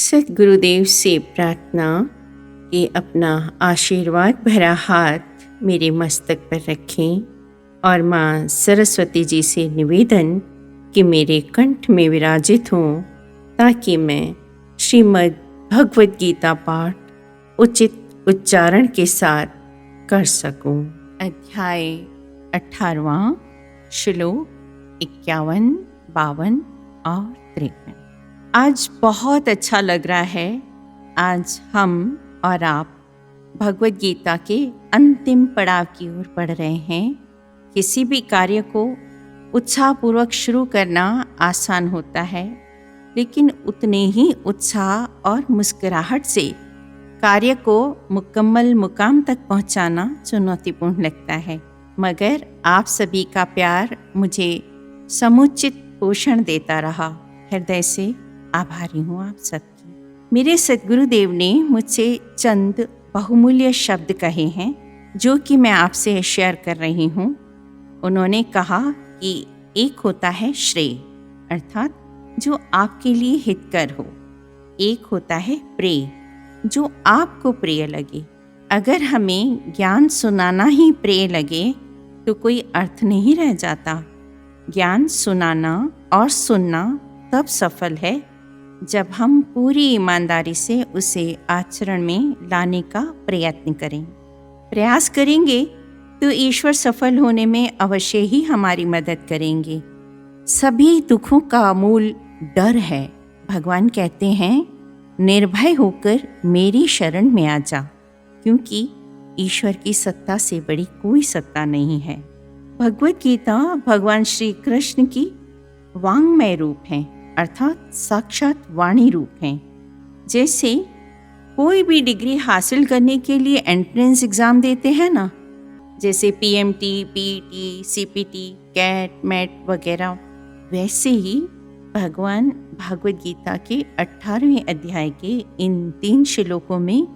सद्गुरुदेव से प्रार्थना कि अपना आशीर्वाद भरा हाथ मेरे मस्तक पर रखें और माँ सरस्वती जी से निवेदन कि मेरे कंठ में विराजित हों ताकि मैं श्रीमद् भगवद गीता पाठ उचित उच्चारण के साथ कर सकूं। अध्याय 18वां, श्लोक 51, 52 और 53। आज बहुत अच्छा लग रहा है। आज हम और आप भगवद गीता के अंतिम पड़ाव की ओर बढ़ रहे हैं। किसी भी कार्य को उत्साहपूर्वक शुरू करना आसान होता है, लेकिन उतने ही उत्साह और मुस्कुराहट से कार्य को मुकम्मल मुकाम तक पहुंचाना चुनौतीपूर्ण लगता है। मगर आप सभी का प्यार मुझे समुचित पोषण देता रहा। हृदय से आभारी हूँ आप सबकी। मेरे सद्गुरुदेव ने मुझसे चंद बहुमूल्य शब्द कहे हैं जो कि मैं आपसे शेयर कर रही हूँ। उन्होंने कहा कि एक होता है श्रेय, अर्थात जो आपके लिए हितकर हो। एक होता है प्रेय, जो आपको प्रिय लगे। अगर हमें ज्ञान सुनाना ही प्रिय लगे तो कोई अर्थ नहीं रह जाता। ज्ञान सुनाना और सुनना तब सफल है जब हम पूरी ईमानदारी से उसे आचरण में लाने का प्रयत्न करें। प्रयास करेंगे तो ईश्वर सफल होने में अवश्य ही हमारी मदद करेंगे। सभी दुखों का मूल डर है। भगवान कहते हैं, निर्भय होकर मेरी शरण में आ जा, क्योंकि ईश्वर की सत्ता से बड़ी कोई सत्ता नहीं है। भगवद गीता भगवान श्री कृष्ण की वांग्मय रूप है, अर्थात साक्षात वाणी रूप हैं। जैसे कोई भी डिग्री हासिल करने के लिए एंट्रेंस एग्ज़ाम देते हैं ना, जैसे PMT, PT, CPT, CAT, MAT वगैरह, वैसे ही भगवान भगवद गीता के 18वें अध्याय के इन 3 श्लोकों में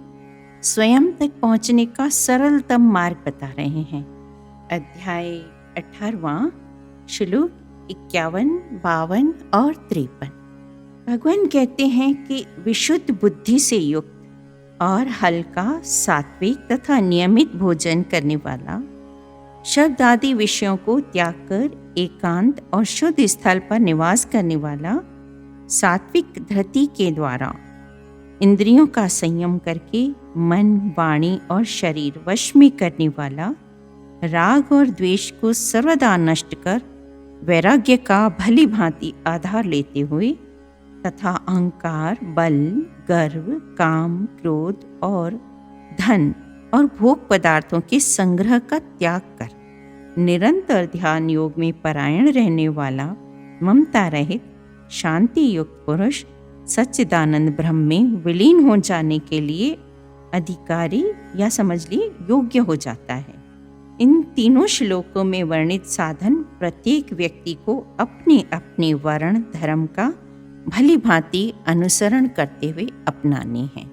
स्वयं तक पहुंचने का सरलतम मार्ग बता रहे हैं। अध्याय 18वां, श्लोक 51, 52 और 53। भगवान कहते हैं कि विशुद्ध बुद्धि से युक्त और हल्का, सात्विक तथा नियमित भोजन करने वाला, शब्द आदि विषयों को त्याग कर एकांत और शुद्ध स्थल पर निवास करने वाला, सात्विक धृति के द्वारा इंद्रियों का संयम करके मन, वाणी और शरीर वश में करने वाला, राग और द्वेष को सर्वदा नष्ट कर वैराग्य का भली भांति आधार लेते हुए तथा अहंकार, बल, गर्व, काम, क्रोध और धन और भोग पदार्थों के संग्रह का त्याग कर निरंतर ध्यान योग में परायण रहने वाला, ममता रहित, शांति युक्त पुरुष सच्चिदानंद ब्रह्म में विलीन हो जाने के लिए अधिकारी या समझ लिए योग्य हो जाता है। इन तीनों श्लोकों में वर्णित साधन प्रत्येक व्यक्ति को अपने अपने वर्ण धर्म का भली भांति अनुसरण करते हुए अपनाने हैं।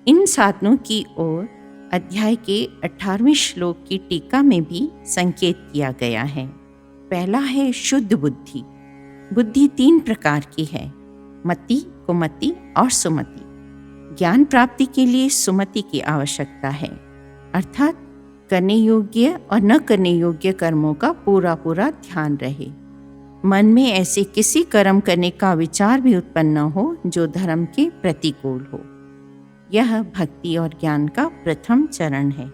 इन साधनों की ओर अध्याय के 18वें श्लोक की टीका में भी संकेत किया गया है। पहला है शुद्ध बुद्धि। बुद्धि 3 प्रकार की है, मति, कुमति और सुमति। ज्ञान प्राप्ति के लिए सुमति की आवश्यकता है, अर्थात करने योग्य और न करने योग्य कर्मों का पूरा पूरा ध्यान रहे। मन में ऐसे किसी कर्म करने का विचार भी उत्पन्न न हो जो धर्म के प्रतिकूल हो। यह भक्ति और ज्ञान का प्रथम चरण है।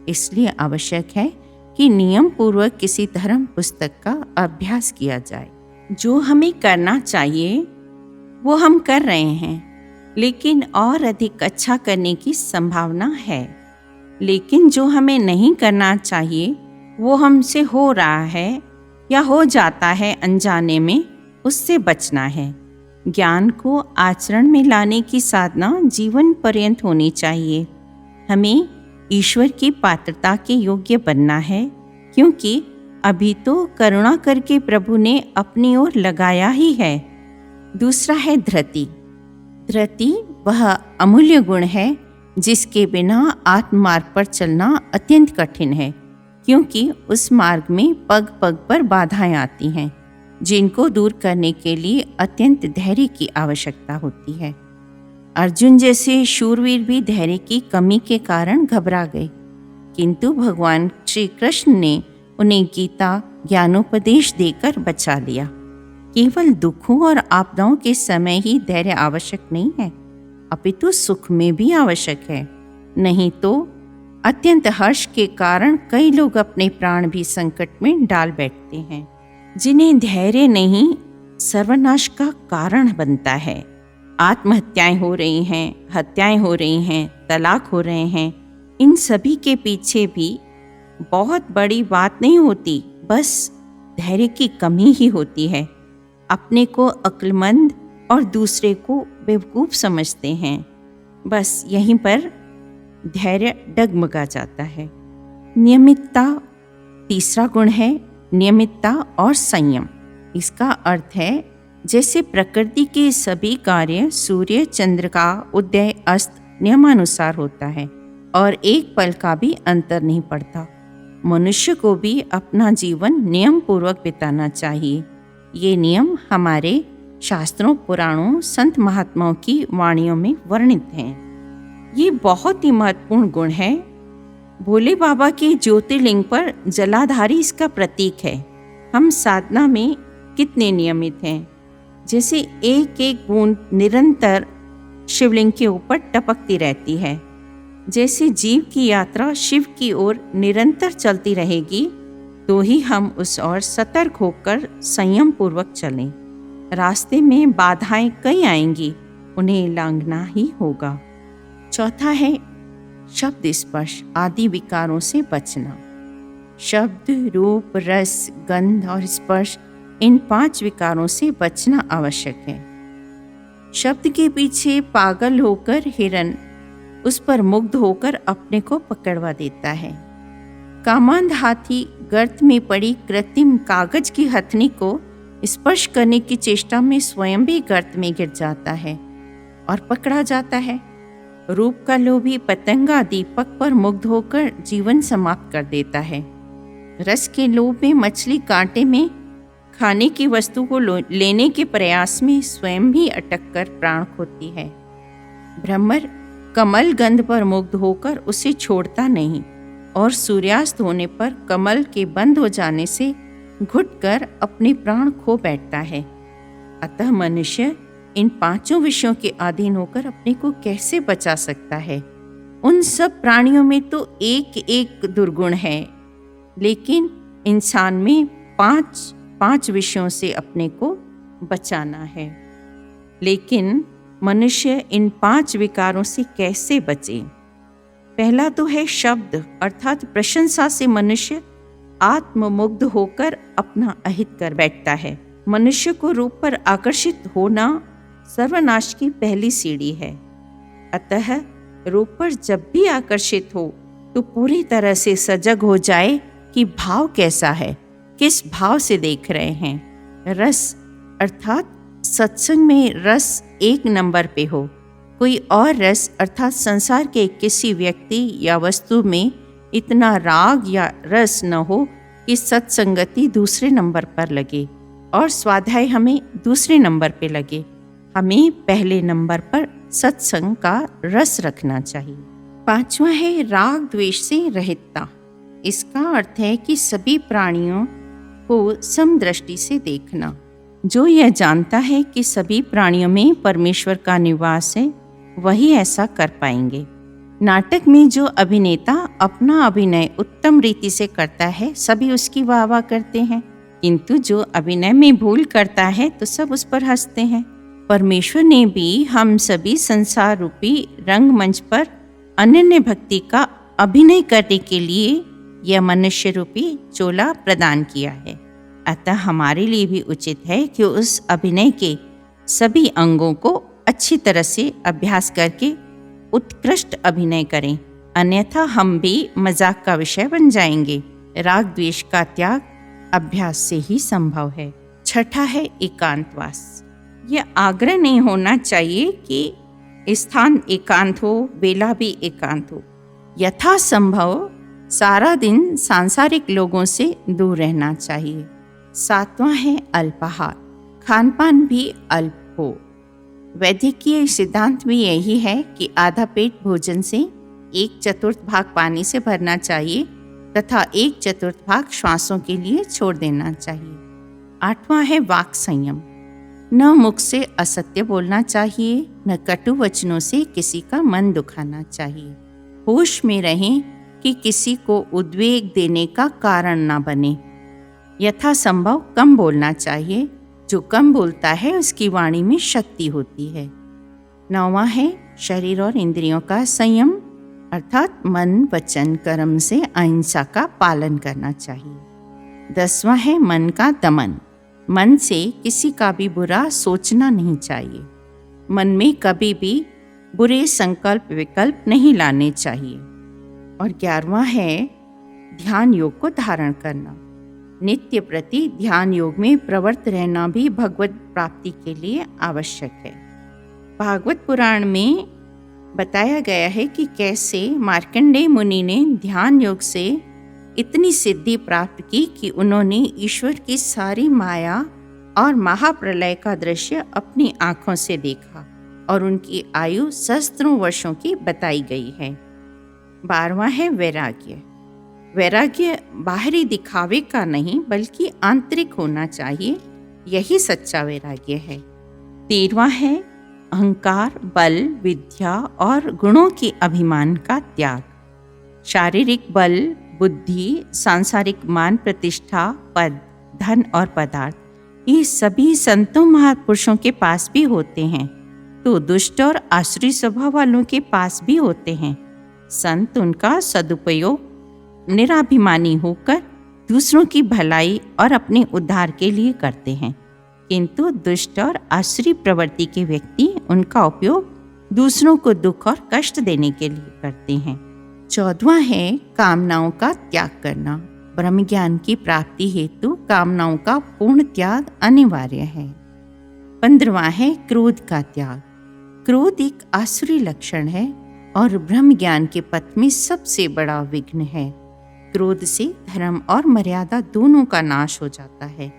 इसलिए आवश्यक है कि नियम पूर्वक किसी धर्म पुस्तक का अभ्यास किया जाए। जो हमें करना चाहिए वो हम कर रहे हैं, लेकिन और अधिक अच्छा करने की संभावना है। लेकिन जो हमें नहीं करना चाहिए वो हमसे हो रहा है या हो जाता है अनजाने में, उससे बचना है। ज्ञान को आचरण में लाने की साधना जीवन पर्यंत होनी चाहिए। हमें ईश्वर की पात्रता के योग्य बनना है, क्योंकि अभी तो करुणा करके प्रभु ने अपनी ओर लगाया ही है। दूसरा है धृति। धृति वह अमूल्य गुण है जिसके बिना आत्म मार्ग पर चलना अत्यंत कठिन है, क्योंकि उस मार्ग में पग पग पर बाधाएं आती हैं, जिनको दूर करने के लिए अत्यंत धैर्य की आवश्यकता होती है। अर्जुन जैसे शूरवीर भी धैर्य की कमी के कारण घबरा गए, किंतु भगवान श्री कृष्ण ने उन्हें गीता ज्ञानोपदेश देकर बचा लिया। केवल दुखों और आपदाओं के समय ही धैर्य आवश्यक नहीं है, अपितु सुख में भी आवश्यक है। नहीं तो अत्यंत हर्ष के कारण कई लोग अपने प्राण भी संकट में डाल बैठते हैं, जिन्हें धैर्य नहीं सर्वनाश का कारण बनता है। आत्महत्याएं हो रही हैं, हत्याएं हो रही हैं, तलाक हो रहे हैं, इन सभी के पीछे भी बहुत बड़ी बात नहीं होती, बस धैर्य की कमी ही होती है। अपने को अक्लमंद और दूसरे को बेवकूफ़ समझते हैं, बस यहीं पर धैर्य डगमगा जाता है। नियमितता तीसरा गुण है, नियमितता और संयम। इसका अर्थ है जैसे प्रकृति के सभी कार्य सूर्य चंद्र का उदय अस्त नियमानुसार होता है और एक पल का भी अंतर नहीं पड़ता, मनुष्य को भी अपना जीवन नियम पूर्वक बिताना चाहिए। ये नियम हमारे शास्त्रों, पुराणों, संत महात्माओं की वाणियों में वर्णित हैं। ये बहुत ही महत्वपूर्ण गुण है। भोले बाबा के ज्योतिर्लिंग पर जलाधारी इसका प्रतीक है। हम साधना में कितने नियमित हैं, जैसे एक एक बूंद निरंतर शिवलिंग के ऊपर टपकती रहती है। जैसे जीव की यात्रा शिव की ओर निरंतर चलती रहेगी, तो ही हम उस ओर सतर्क होकर संयम पूर्वक चलें। रास्ते में बाधाएं कई आएंगी, उन्हें लांघना ही होगा। चौथा है शब्द स्पर्श आदि विकारों से बचना। शब्द, रूप, रस, गंध और स्पर्श, इन 5 विकारों से बचना आवश्यक है। शब्द के पीछे पागल होकर हिरन उस पर मुग्ध होकर अपने को पकड़वा देता है। कामांध हाथी गर्त में पड़ी कृत्रिम कागज की हथनी को स्पर्श करने की चेष्टा में स्वयं भी गर्त में गिर जाता है और पकड़ा जाता है। रूप का लोभी पतंगा दीपक पर मुग्ध होकर जीवन समाप्त कर देता है। रस के लोभ में मछली कांटे में खाने की वस्तु को लेने के प्रयास में स्वयं भी अटक कर प्राण खोती है। भ्रमर कमल गंध पर मुग्ध होकर उसे छोड़ता नहीं और सूर्यास्त होने पर कमल के बंद हो जाने से घुटकर अपने प्राण खो बैठता है। अतः मनुष्य इन 5 विषयों के अधीन होकर अपने को कैसे बचा सकता है? उन सब प्राणियों में तो एक एक दुर्गुण है, लेकिन इंसान में 5 विषयों से अपने को बचाना है। लेकिन मनुष्य इन 5 विकारों से कैसे बचे? पहला तो है शब्द, अर्थात प्रशंसा से मनुष्य आत्ममुग्ध होकर अपना अहित कर बैठता है। मनुष्य को रूप पर आकर्षित होना सर्वनाश की पहली सीढ़ी है। अतः रूप पर जब भी आकर्षित हो तो पूरी तरह से सजग हो जाए कि भाव कैसा है, किस भाव से देख रहे हैं। रस अर्थात सत्संग में रस 1 नंबर पे हो। कोई और रस अर्थात संसार के किसी व्यक्ति या वस्तु में इतना राग या रस न हो कि सत्संगति दूसरे नंबर पर लगे और स्वाध्याय हमें दूसरे नंबर पे लगे। हमें पहले नंबर पर सत्संग का रस रखना चाहिए। 5वां है राग द्वेष से रहितता। इसका अर्थ है कि सभी प्राणियों को समदृष्टि से देखना। जो यह जानता है कि सभी प्राणियों में परमेश्वर का निवास है, वही ऐसा कर पाएंगे। नाटक में जो अभिनेता अपना अभिनय उत्तम रीति से करता है, सभी उसकी वाह करते हैं, किंतु जो अभिनय में भूल करता है तो सब उस पर हंसते हैं। परमेश्वर ने भी हम सभी संसार रूपी रंगमंच पर अनन्य भक्ति का अभिनय करने के लिए यह मनुष्य रूपी चोला प्रदान किया है। अतः हमारे लिए भी उचित है कि उस अभिनय के सभी अंगों को अच्छी तरह से अभ्यास करके उत्कृष्ट अभिनय करें, अन्यथा हम भी मजाक का विषय बन जाएंगे। राग द्वेष का त्याग अभ्यास से ही संभव है। 6ठा है एकांतवास। यह आग्रह नहीं होना चाहिए कि स्थान एकांत हो, वेला भी एकांत हो। यथासंभव सारा दिन सांसारिक लोगों से दूर रहना चाहिए। 7वां है अल्पाहार। खान पान भी अल्प हो। वैद्यकीय सिद्धांत भी यही है कि आधा पेट भोजन से 1/4 भाग पानी से भरना चाहिए तथा 1/4 भाग श्वासों के लिए छोड़ देना चाहिए। 8वां है वाक संयम। न मुख से असत्य बोलना चाहिए, न कटु वचनों से किसी का मन दुखाना चाहिए। होश में रहें कि किसी को उद्वेग देने का कारण ना बने। यथासंभव कम बोलना चाहिए। जो कम बोलता है उसकी वाणी में शक्ति होती है। 9वां है शरीर और इंद्रियों का संयम, अर्थात मन वचन कर्म से अहिंसा का पालन करना चाहिए। 10वां है मन का दमन। मन से किसी का भी बुरा सोचना नहीं चाहिए। मन में कभी भी बुरे संकल्प विकल्प नहीं लाने चाहिए। और 11वां है ध्यान योग को धारण करना। नित्य प्रति ध्यान योग में प्रवृत्त रहना भी भगवत प्राप्ति के लिए आवश्यक है। भागवत पुराण में बताया गया है कि कैसे मार्कंडेय मुनि ने ध्यान योग से इतनी सिद्धि प्राप्त की कि उन्होंने ईश्वर की सारी माया और महाप्रलय का दृश्य अपनी आंखों से देखा और उनकी आयु सहस्त्रों वर्षों की बताई गई है। 12वां है वैराग्य। वैराग्य बाहरी दिखावे का नहीं बल्कि आंतरिक होना चाहिए, यही सच्चा वैराग्य है। 13वां है अहंकार, बल, विद्या और गुणों के अभिमान का त्याग। शारीरिक बल, बुद्धि, सांसारिक मान प्रतिष्ठा, पद, धन और पदार्थ, ये सभी संतों महापुरुषों के पास भी होते हैं, तो दुष्ट और आसुरी स्वभाव वालों के पास भी होते हैं। संत उनका सदुपयोग निराभिमानी होकर दूसरों की भलाई और अपने उद्धार के लिए करते हैं, किंतु दुष्ट और आसुरी प्रवृत्ति के व्यक्ति उनका उपयोग दूसरों को दुख और कष्ट देने के लिए करते हैं। 14वां है कामनाओं का त्याग करना। ब्रह्म ज्ञान की प्राप्ति हेतु कामनाओं का पूर्ण त्याग अनिवार्य है। 15वां है क्रोध का त्याग। क्रोध एक आसुरी लक्षण है और ब्रह्म ज्ञान के पथ में सबसे बड़ा विघ्न है। क्रोध से धर्म और मर्यादा दोनों का नाश हो जाता है।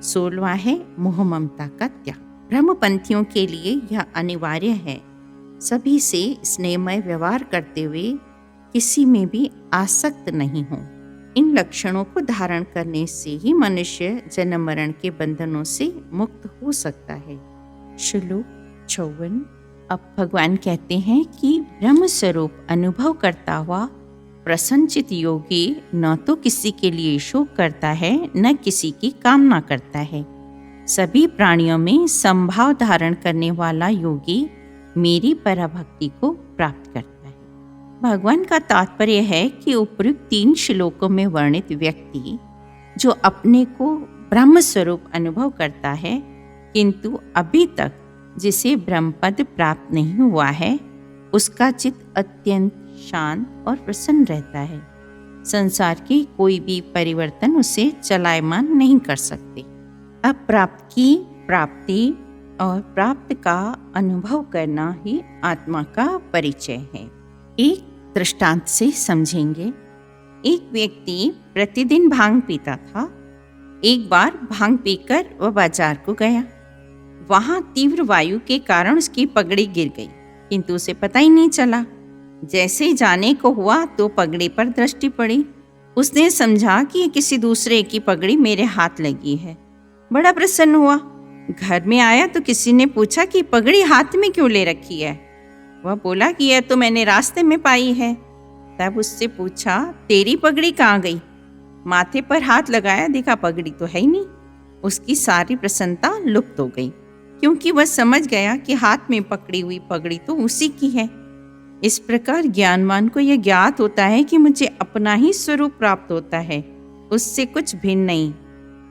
16वां है मोह ममता का त्याग। ब्रह्मपंथियों के लिए यह अनिवार्य है। सभी से स्नेहमय व्यवहार करते हुए किसी में भी आसक्त नहीं हो। इन लक्षणों को धारण करने से ही मनुष्य जन्म मरण के बंधनों से मुक्त हो सकता है। श्लोक 54। अब भगवान कहते हैं कि ब्रह्म स्वरूप अनुभव करता हुआ प्रसन्नचित योगी न तो किसी के लिए शोक करता है न किसी की कामना करता है। सभी प्राणियों में संभाव धारण करने वाला योगी मेरी पराभक्ति को प्राप्त करता है। भगवान का तात्पर्य है कि उपयुक्त 3 श्लोकों में वर्णित व्यक्ति जो अपने को ब्रह्म स्वरूप अनुभव करता है किंतु अभी तक जिसे ब्रह्मपद प्राप्त नहीं हुआ है, उसका चित्त अत्यंत शांत और प्रसन्न रहता है। संसार के कोई भी परिवर्तन उसे चलायमान नहीं कर सकते। अब प्राप्त की प्राप्ति और प्राप्त का अनुभव करना ही आत्मा का परिचय है। एक दृष्टांत से समझेंगे। एक व्यक्ति प्रतिदिन भांग पीता था। एक बार भांग पीकर वह बाजार को गया। वहां तीव्र वायु के कारण उसकी पगड़ी गिर गई, किंतु उसे पता ही नहीं चला। जैसे ही जाने को हुआ तो पगड़ी पर दृष्टि पड़ी। उसने समझा कि ये किसी दूसरे की पगड़ी मेरे हाथ लगी है। बड़ा प्रसन्न हुआ। घर में आया तो किसी ने पूछा कि पगड़ी हाथ में क्यों ले रखी है। वह बोला कि यह तो मैंने रास्ते में पाई है। तब उससे पूछा, तेरी पगड़ी कहाँ गई? माथे पर हाथ लगाया, देखा पगड़ी तो है ही नहीं। उसकी सारी प्रसन्नता लुप्त हो गई, क्योंकि वह समझ गया कि हाथ में पकड़ी हुई पगड़ी तो उसी की है। इस प्रकार ज्ञानवान को यह ज्ञात होता है कि मुझे अपना ही स्वरूप प्राप्त होता है, उससे कुछ भिन्न नहीं।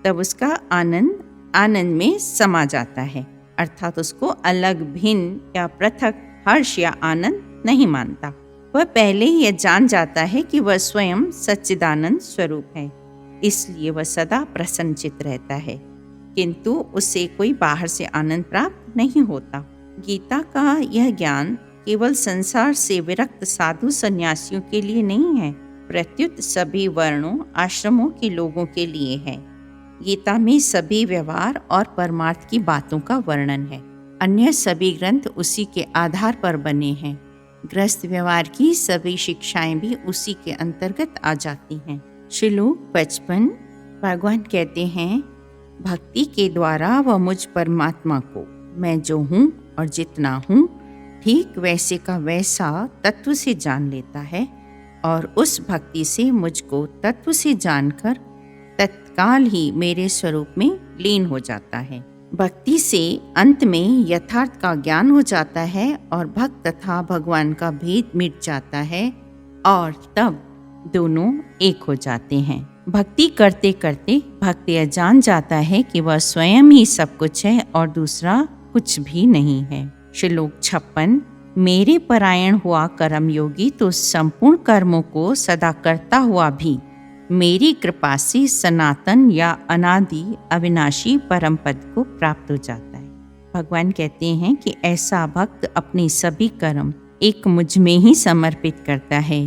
तब उसका आनंद आनंद में समा जाता है, अर्थात उसको अलग, भिन्न या पृथक हर्ष या आनंद नहीं मानता। वह पहले ही यह जान जाता है कि वह स्वयं सच्चिदानंद स्वरूप है, इसलिए वह सदा प्रसन्नचित्त रहता है, किंतु उसे कोई बाहर से आनंद प्राप्त नहीं होता। गीता का यह ज्ञान केवल संसार से विरक्त साधु सन्यासियों के लिए नहीं है, प्रत्युत सभी वर्णों आश्रमों के लोगों के लिए है। गीता में सभी व्यवहार और परमार्थ की बातों का वर्णन है। अन्य सभी ग्रंथ उसी के आधार पर बने हैं। गृहस्थ व्यवहार की सभी शिक्षाएं भी उसी के अंतर्गत आ जाती हैं। श्लोक 55। भगवान कहते हैं, भक्ति के द्वारा वह मुझ परमात्मा को मैं जो हूँ और जितना हूँ ठीक वैसे का वैसा तत्व से जान लेता है और उस भक्ति से मुझको तत्व से जानकर तत्काल ही मेरे स्वरूप में लीन हो जाता है। भक्ति से अंत में यथार्थ का ज्ञान हो जाता है और भक्त तथा भगवान का भेद मिट जाता है और तब दोनों एक हो जाते हैं। भक्ति करते करते भक्त यह जान जाता है कि वह स्वयं ही सब कुछ है और दूसरा कुछ भी नहीं है। श्लोक 56। मेरे परायण हुआ कर्म योगी तो संपूर्ण कर्मों को सदा करता हुआ भी मेरी कृपा से सनातन या अनादि अविनाशी परम पद को प्राप्त हो जाता है। भगवान कहते हैं कि ऐसा भक्त अपने सभी कर्म एक मुझ में ही समर्पित करता है।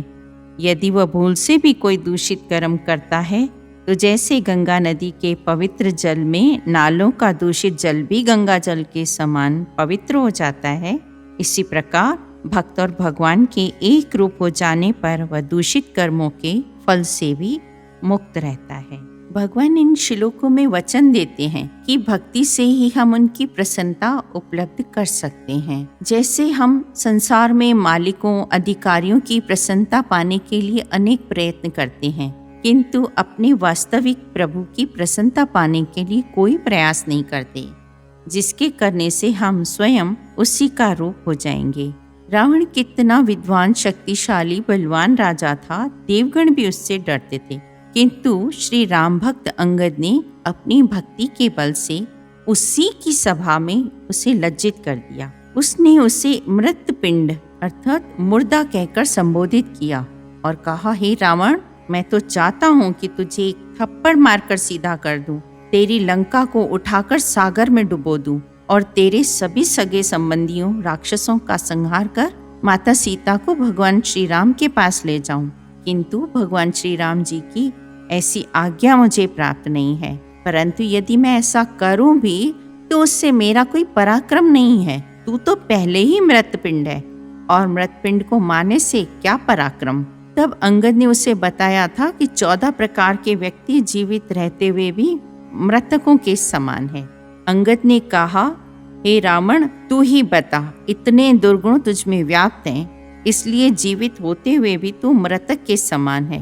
यदि वह भूल से भी कोई दूषित कर्म करता है तो जैसे गंगा नदी के पवित्र जल में नालों का दूषित जल भी गंगा जल के समान पवित्र हो जाता है, इसी प्रकार भक्त और भगवान के एक रूप हो जाने पर वह दूषित कर्मों के फल से भी मुक्त रहता है। भगवान इन श्लोकों में वचन देते हैं कि भक्ति से ही हम उनकी प्रसन्नता उपलब्ध कर सकते हैं। जैसे हम संसार में मालिकों अधिकारियों की प्रसन्नता पाने के लिए अनेक प्रयत्न करते हैं, किंतु अपने वास्तविक प्रभु की प्रसन्नता पाने के लिए कोई प्रयास नहीं करते, जिसके करने से हम स्वयं उसी का रूप हो जाएंगे। रावण कितना विद्वान शक्तिशाली बलवान राजा था, देवगण भी उससे डरते थे, किंतु श्री राम भक्त अंगद ने अपनी भक्ति के बल से उसी की सभा में उसे लज्जित कर दिया। उसने उसे मृत पिंड अर्थात मुर्दा कहकर संबोधित किया और कहा, हे रावण, मैं तो चाहता हूँ कि तुझे एक थप्पड़ मारकर सीधा कर दूं, तेरी लंका को उठाकर सागर में डुबो दूं और तेरे सभी सगे संबंधियों राक्षसों का संहार कर माता सीता को भगवान श्री राम के पास ले जाऊं। किंतु भगवान श्री राम जी की ऐसी आज्ञा मुझे प्राप्त नहीं है, परंतु यदि मैं ऐसा करूं भी तो उससे मेरा कोई पराक्रम नहीं है। तू तो पहले ही मृतपिंड है और मृतपिंड को मारने से क्या पराक्रम। तब अंगद ने उसे बताया था कि 14 प्रकार के व्यक्ति जीवित रहते हुए भी मृतकों के समान है। अंगद ने कहा, हे रावण, तू ही बता, इतने दुर्गुण तुझ में व्याप्त हैं, इसलिए जीवित होते हुए भी तू मृतक के समान है।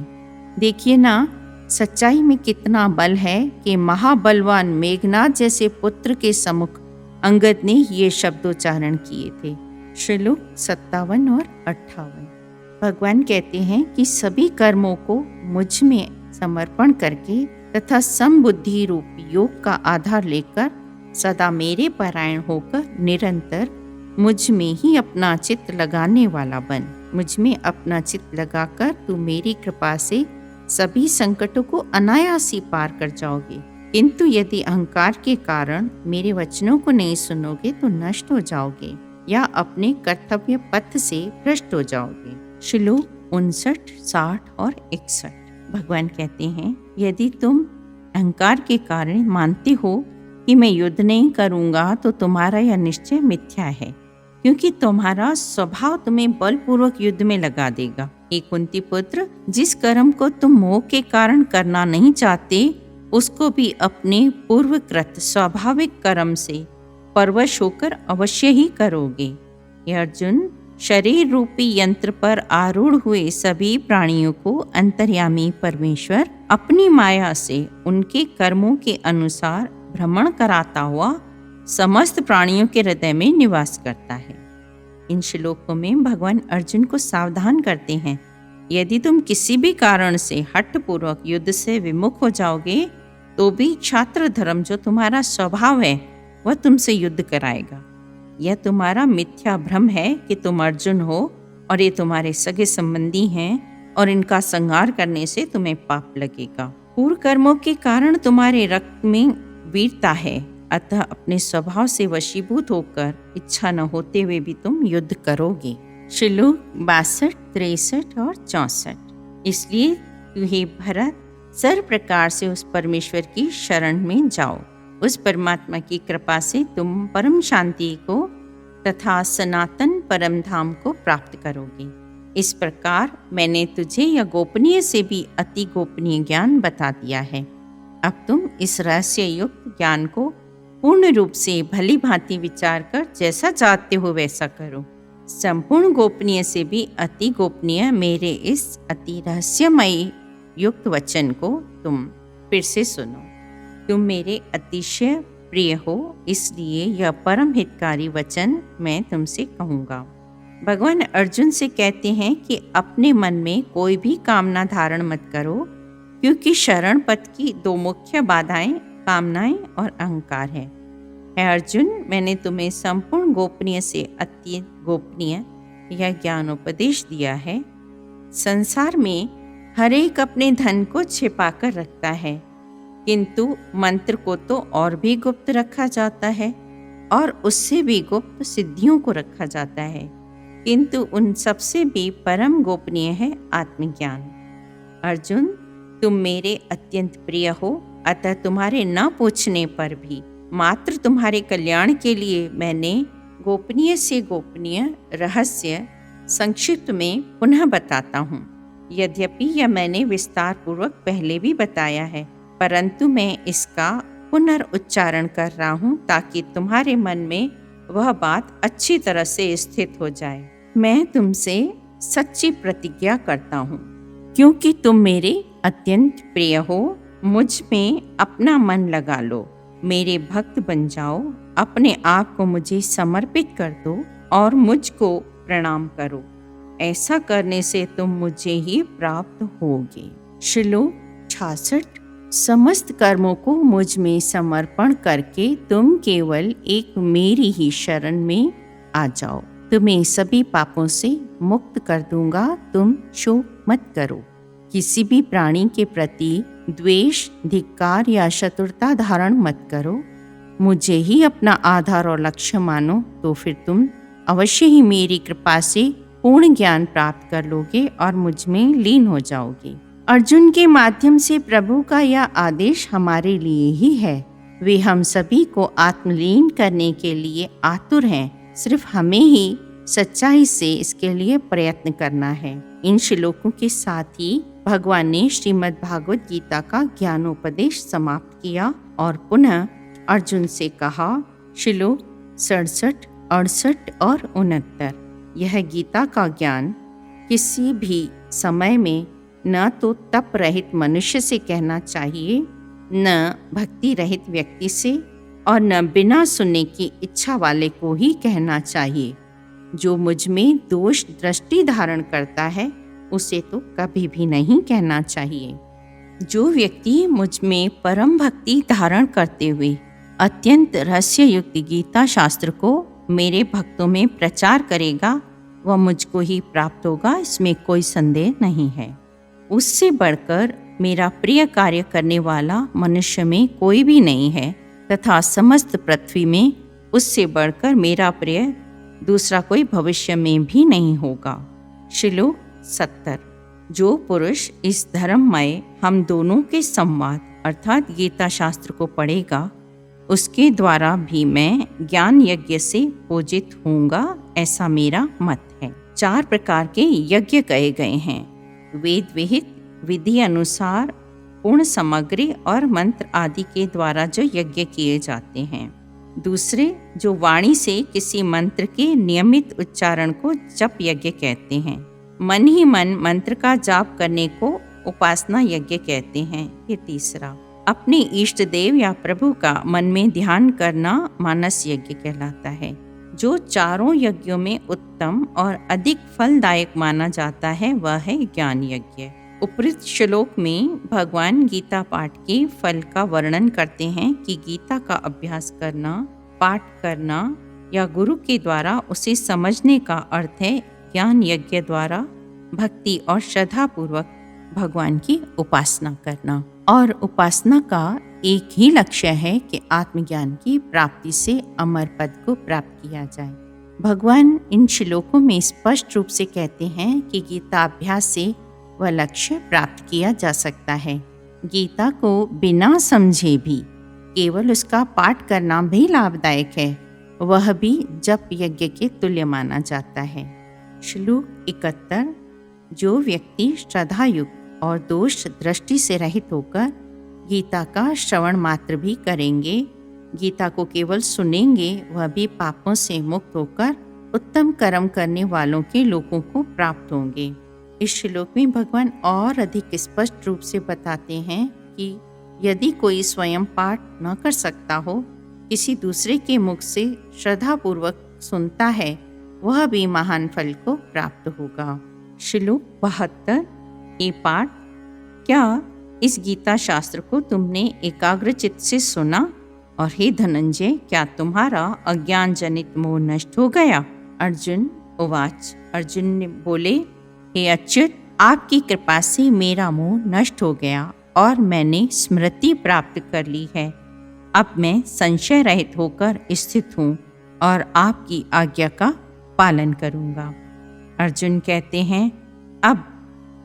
देखिए ना, सच्चाई में कितना बल है कि महाबलवान मेघनाथ जैसे पुत्र के सम्मुख अंगद ने ये शब्दोच्चारण किए थे। श्लोक 57 और 58। भगवान कहते हैं कि सभी कर्मों को मुझ में समर्पण करके तथा समबुद्धि रूप योग का आधार लेकर सदा मेरे परायण होकर निरंतर मुझ में ही अपना चित्त लगाने वाला बन। मुझ में अपना चित्त लगाकर तू मेरी कृपा से सभी संकटों को अनायास ही पार कर जाओगे। किंतु यदि अहंकार के कारण मेरे वचनों को नहीं सुनोगे तो नष्ट हो जाओगे या अपने कर्तव्य पथ से भ्रष्ट हो जाओगे। श्लोक 59, 60 और 61। भगवान कहते हैं, यदि तुम अहंकार के कारण मानते हो कि मैं युद्ध नहीं करूंगा तो तुम्हारा यह निश्चय मिथ्या है, क्योंकि तुम्हारा स्वभाव तुम्हें बलपूर्वक युद्ध में लगा देगा। हे कुंती पुत्र, जिस कर्म को तुम मोह के कारण करना नहीं चाहते उसको भी अपने पूर्वकृत स्वाभाविक कर्म से परवश होकर अवश्य ही करोगे। हे अर्जुन, शरीर रूपी यंत्र पर आरूढ़ हुए सभी प्राणियों को अंतर्यामी परमेश्वर अपनी माया से उनके कर्मों के अनुसार भ्रमण कराता हुआ समस्त प्राणियों के हृदय में निवास करता है। इन श्लोकों में भगवान अर्जुन को सावधान करते हैं, यदि तुम किसी भी कारण से हठपूर्वक युद्ध से विमुख हो जाओगे तो भी छात्र धर्म जो तुम्हारा स्वभाव है वह तुमसे युद्ध कराएगा। यह तुम्हारा मिथ्या भ्रम है कि तुम अर्जुन हो और ये तुम्हारे सगे संबंधी हैं और इनका संहार करने से तुम्हें पाप लगेगा। पूर्व कर्मों के कारण तुम्हारे रक्त में वीरता है, अतः अपने स्वभाव से वशीभूत होकर इच्छा न होते हुए भी तुम युद्ध करोगे। श्लोक 62, 63 और 64। इसलिए हे भरत, सर्व प्रकार से उस परमेश्वर की शरण में जाओ उस परमात्मा की कृपा से तुम परम शांति को तथा सनातन परम धाम को प्राप्त करोगे। इस प्रकार मैंने तुझे यह गोपनीय से भी अति गोपनीय ज्ञान बता दिया है। अब तुम इस रहस्य युक्त ज्ञान को पूर्ण रूप से भली भांति विचार कर जैसा चाहते हो वैसा करो। संपूर्ण गोपनीय से भी अति गोपनीय मेरे इस अति रहस्यमयी युक्त वचन को तुम फिर से सुनो। तुम मेरे अतिशय प्रिय हो, इसलिए यह परम हितकारी वचन मैं तुमसे कहूँगा। भगवान अर्जुन से कहते हैं कि अपने मन में कोई भी कामना धारण मत करो, क्योंकि शरण पथ की दो मुख्य बाधाएं कामनाएं और अहंकार है। अर्जुन, मैंने तुम्हें संपूर्ण गोपनीय से अति गोपनीय यह ज्ञानोपदेश दिया है। संसार में हर एक अपने धन को छिपा कर रखता है, किंतु मंत्र को तो और भी गुप्त रखा जाता है और उससे भी गुप्त सिद्धियों को रखा जाता है, किंतु उन सबसे भी परम गोपनीय है आत्मज्ञान। अर्जुन, तुम मेरे अत्यंत प्रिय हो, अतः तुम्हारे न पूछने पर भी मात्र तुम्हारे कल्याण के लिए मैंने गोपनीय से गोपनीय रहस्य संक्षिप्त में पुनः बताता हूँ। यद्यपि यह मैंने विस्तार पूर्वक पहले भी बताया है, परंतु मैं इसका पुनरुच्चारण कर रहा हूँ ताकि तुम्हारे मन में वह बात अच्छी तरह से स्थित हो जाए। मैं तुमसे सच्ची प्रतिज्ञा करता हूँ, क्योंकि तुम मेरे अत्यंत प्रिय हो, मुझ में अपना मन लगा लो, मेरे भक्त बन जाओ, अपने आप को मुझे समर्पित कर दो और मुझको प्रणाम करो। ऐसा करने से तुम मुझे ही प्राप्त होगे। श्लोक 66। समस्त कर्मों को मुझ में समर्पण करके तुम केवल एक मेरी ही शरण में आ जाओ, तुम्हें सभी पापों से मुक्त कर दूंगा। तुम शोक मत करो, किसी भी प्राणी के प्रति द्वेष, धिक्कार या शत्रुता धारण मत करो। मुझे ही अपना आधार और लक्ष्य मानो, तो फिर तुम अवश्य ही मेरी कृपा से पूर्ण ज्ञान प्राप्त कर लोगे और मुझ में लीन हो जाओगे। अर्जुन के माध्यम से प्रभु का यह आदेश हमारे लिए ही है। वे हम सभी को आत्मलीन करने के लिए आतुर हैं, सिर्फ हमें ही सच्चाई से इसके लिए प्रयत्न करना है। इन श्लोकों के साथ ही भगवान ने श्रीमद् भागवत गीता का ज्ञानोपदेश समाप्त किया और पुनः अर्जुन से कहा। श्लोक 67, 68 और 69। यह गीता का ज्ञान किसी भी समय में न तो तप रहित मनुष्य से कहना चाहिए, न भक्ति रहित व्यक्ति से, और न बिना सुनने की इच्छा वाले को ही कहना चाहिए। जो मुझ में दोष दृष्टि धारण करता है उसे तो कभी भी नहीं कहना चाहिए। जो व्यक्ति मुझ में परम भक्ति धारण करते हुए अत्यंत रहस्य युक्त गीता शास्त्र को मेरे भक्तों में प्रचार करेगा, वह मुझको ही प्राप्त होगा, इसमें कोई संदेह नहीं है। उससे बढ़कर मेरा प्रिय कार्य करने वाला मनुष्य में कोई भी नहीं है, तथा समस्त पृथ्वी में उससे बढ़कर मेरा प्रिय दूसरा कोई भविष्य में भी नहीं होगा। श्लोक 70। जो पुरुष इस धर्ममय हम दोनों के संवाद अर्थात गीता शास्त्र को पढ़ेगा, उसके द्वारा भी मैं ज्ञान यज्ञ से पूजित होऊंगा, ऐसा मेरा मत है। 4 प्रकार के यज्ञ कहे गए हैं। वेद विहित विधि अनुसार पूर्ण सामग्री और मंत्र आदि के द्वारा जो यज्ञ किए जाते हैं। दूसरे, जो वाणी से किसी मंत्र के नियमित उच्चारण को जप यज्ञ कहते हैं। मन ही मन मंत्र का जाप करने को उपासना यज्ञ कहते हैं। ये तीसरा, अपने इष्ट देव या प्रभु का मन में ध्यान करना मानस यज्ञ कहलाता है। जो चारों यज्ञों में उत्तम और अधिक फलदायक माना जाता है वह है ज्ञान यज्ञ। उपरोक्त श्लोक में भगवान गीता पाठ के फल का वर्णन करते हैं कि गीता का अभ्यास करना, पाठ करना या गुरु के द्वारा उसे समझने का अर्थ है ज्ञान यज्ञ द्वारा भक्ति और श्रद्धा पूर्वक भगवान की उपासना करना। और उपासना का एक ही लक्ष्य है कि आत्मज्ञान की प्राप्ति से अमर पद को प्राप्त किया जाए। भगवान इन श्लोकों में स्पष्ट रूप से कहते हैं कि गीता अभ्यास से वह लक्ष्य प्राप्त किया जा सकता है। गीता को बिना समझे भी केवल उसका पाठ करना भी लाभदायक है, वह भी जप यज्ञ के तुल्य माना जाता है। श्लोक 71। जो व्यक्ति श्रद्धायुक्त और दोष दृष्टि से रहित होकर गीता का श्रवण मात्र भी करेंगे, गीता को केवल सुनेंगे, वह भी पापों से मुक्त होकर उत्तम कर्म करने वालों के लोगों को प्राप्त होंगे। इस श्लोक में भगवान और अधिक स्पष्ट रूप से बताते हैं कि यदि कोई स्वयं पाठ न कर सकता हो, किसी दूसरे के मुख से श्रद्धापूर्वक सुनता है, वह भी महान फल को प्राप्त होगा। श्लोक 72। ये पाठ, क्या इस गीता शास्त्र को तुमने एकाग्र चित्त से सुना? और हे धनंजय, क्या तुम्हारा अज्ञान जनित मोह नष्ट हो गया? अर्जुन उवाच। अर्जुन ने बोले, हे अच्युत, आपकी कृपा से मेरा मोह नष्ट हो गया और मैंने स्मृति प्राप्त कर ली है। अब मैं संशय रहित होकर स्थित हूँ और आपकी आज्ञा का पालन करूँगा। अर्जुन कहते हैं, अब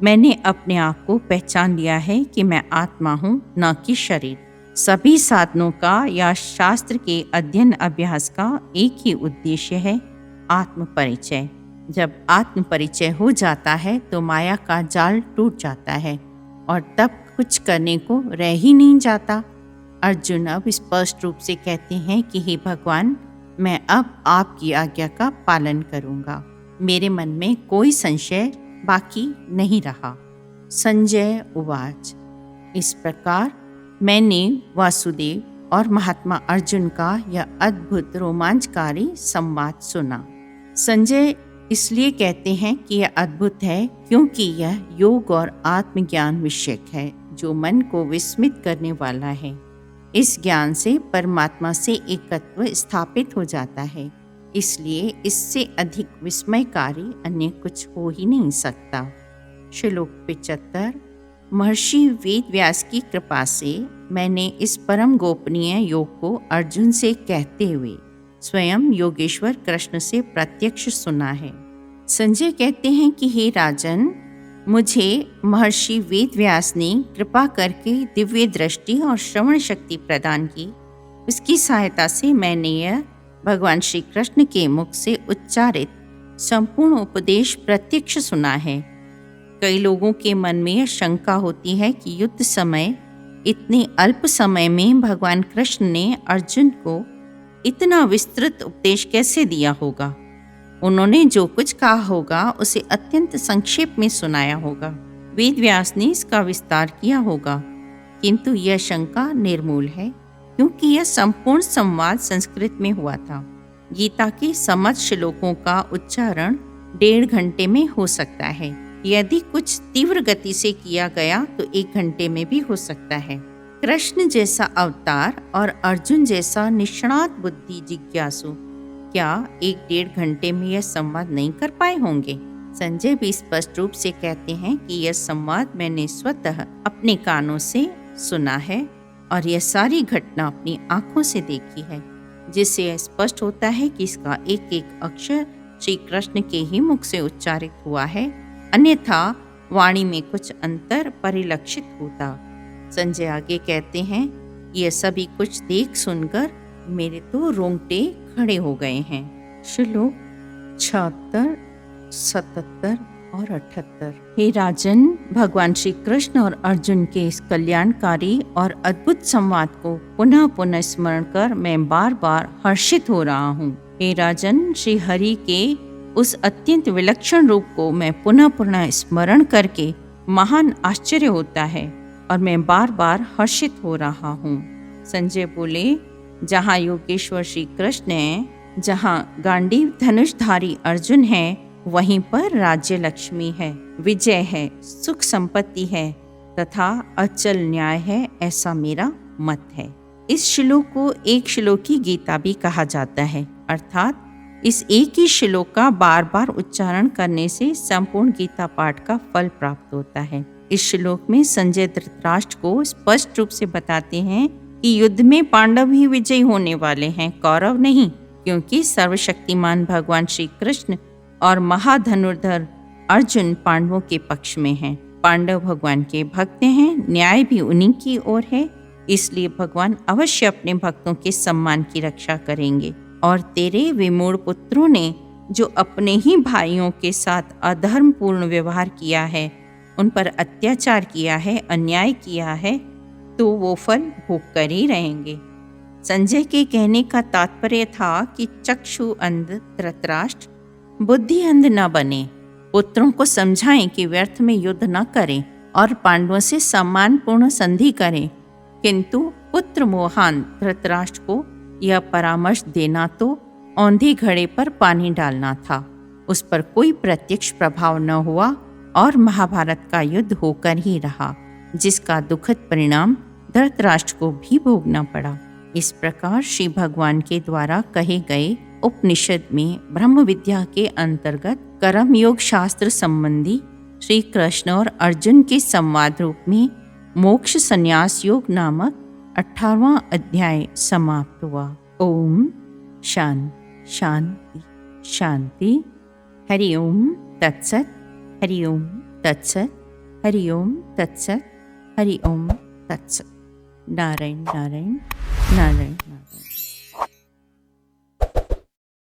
मैंने अपने आप को पहचान लिया है कि मैं आत्मा हूँ, न कि शरीर। सभी साधनों का या शास्त्र के अध्ययन अभ्यास का एक ही उद्देश्य है, आत्म परिचय। जब आत्म परिचय हो जाता है तो माया का जाल टूट जाता है और तब कुछ करने को रह ही नहीं जाता। अर्जुन अब स्पष्ट रूप से कहते हैं कि हे भगवान, मैं अब आपकी आज्ञा का पालन करूंगा। मेरे मन में कोई संशय बाकी नहीं रहा। संजय उवाच। इस प्रकार मैंने वासुदेव और महात्मा अर्जुन का यह अद्भुत रोमांचकारी संवाद सुना। संजय इसलिए कहते हैं कि यह अद्भुत है क्योंकि यह योग और आत्मज्ञान विषयक है, जो मन को विस्मित करने वाला है। इस ज्ञान से परमात्मा से एकत्व स्थापित हो जाता है, इसलिए इससे अधिक विस्मयकारी अन्य कुछ हो ही नहीं सकता। श्लोक 75। महर्षि वेद व्यास की कृपा से मैंने इस परम गोपनीय योग को अर्जुन से कहते हुए स्वयं योगेश्वर कृष्ण से प्रत्यक्ष सुना है। संजय कहते हैं कि हे राजन, मुझे महर्षि वेद व्यास ने कृपा करके दिव्य दृष्टि और श्रवण शक्ति प्रदान की। उसकी सहायता से मैंने यह भगवान श्री कृष्ण के मुख से उच्चारित संपूर्ण उपदेश प्रत्यक्ष सुना है। कई लोगों के मन में यह शंका होती है कि युद्ध समय इतने अल्प समय में भगवान कृष्ण ने अर्जुन को इतना विस्तृत उपदेश कैसे दिया होगा। उन्होंने जो कुछ कहा होगा उसे अत्यंत संक्षेप में सुनाया होगा। वेद व्यास ने इसका विस्तार किया होगा, किंतु यह शंका निर्मूल है क्योंकि यह संपूर्ण संवाद संस्कृत में हुआ था। गीता के समस्त श्लोकों का उच्चारण 1.5 घंटे में हो सकता है। यदि कुछ तीव्र गति से किया गया तो 1 घंटे में भी हो सकता है। कृष्ण जैसा अवतार और अर्जुन जैसा निष्णात बुद्धि जिज्ञासु क्या 1-1.5 घंटे में यह संवाद नहीं कर पाए होंगे? संजय भी स्पष्ट रूप से कहते हैं कि यह संवाद मैंने स्वतः अपने कानों से सुना है और यह सारी घटना अपनी आंखों से देखी है, जिससे यह स्पष्ट होता है कि इसका एक एक अक्षर श्री कृष्ण के ही मुख से उच्चारित हुआ है, अन्यथा वाणी में कुछ अंतर परिलक्षित होता। संजय आगे कहते हैं, यह सभी कुछ देख सुनकर मेरे तो रोंगटे खड़े हो गए हैं। श्लोक 76, 77 और 78। हे राजन, भगवान श्री कृष्ण और अर्जुन के इस कल्याणकारी और अद्भुत संवाद को पुनः पुनः स्मरण कर मैं बार बार हर्षित हो रहा हूँ। हे राजन, श्री हरि के उस अत्यंत विलक्षण रूप को मैं पुनः पुनः स्मरण करके महान आश्चर्य होता है और मैं बार बार हर्षित हो रहा हूँ। संजय बोले, जहाँ योगेश्वर श्री कृष्ण है, जहाँ गांडीव धनुषधारी अर्जुन है, वहीं पर राज्य लक्ष्मी है, विजय है, सुख संपत्ति है तथा अचल न्याय है, ऐसा मेरा मत है। इस श्लोक को एक श्लोकी गीता भी कहा जाता है, अर्थात इस एक ही श्लोक का बार बार उच्चारण करने से संपूर्ण गीता पाठ का फल प्राप्त होता है। इस श्लोक में संजय धृतराष्ट्र को स्पष्ट रूप से बताते हैं कि युद्ध में पांडव ही विजयी होने वाले हैं, कौरव नहीं, क्योंकि सर्वशक्तिमान भगवान श्री कृष्ण और महाधनुर्धर अर्जुन पांडवों के पक्ष में हैं। पांडव भगवान के भक्त हैं, न्याय भी उन्हीं की ओर है, इसलिए भगवान अवश्य अपने भक्तों के सम्मान की रक्षा करेंगे। और तेरे विमूढ़ पुत्रों ने जो अपने ही भाइयों के साथ अधर्मपूर्ण व्यवहार किया है, उन पर अत्याचार किया है, अन्याय किया है, तो वो फल भोग कर ही रहेंगे। संजय के कहने का तात्पर्य था कि चक्षु अंध धृतराष्ट्र बुद्धि अंध न बने, पुत्रों को समझाएं कि व्यर्थ में युद्ध न करें और पांडवों से सम्मानपूर्ण संधि करें। किंतु पुत्र मोहान धृतराष्ट्र को यह परामर्श देना तो औंधे घड़े पर पानी डालना था। उस पर कोई प्रत्यक्ष प्रभाव न हुआ और महाभारत का युद्ध होकर ही रहा, जिसका दुखद परिणाम धृतराष्ट्र को भी भोगना पड़ा। इस प्रकार श्री भगवान के द्वारा कहे गए उपनिषद में ब्रह्म विद्या के अंतर्गत कर्म योग शास्त्र संबंधी श्री कृष्ण और अर्जुन के संवाद रूप में मोक्ष संन्यास योग नामक 18वां अध्याय समाप्त हुआ। ओम शांति शांति शांति। हरि ओम तत्सत, हरि ओम तत्सत, हरि ओम तत्सत, हरि ओम तत्सत। नारायण नारायण नारायण नारायण।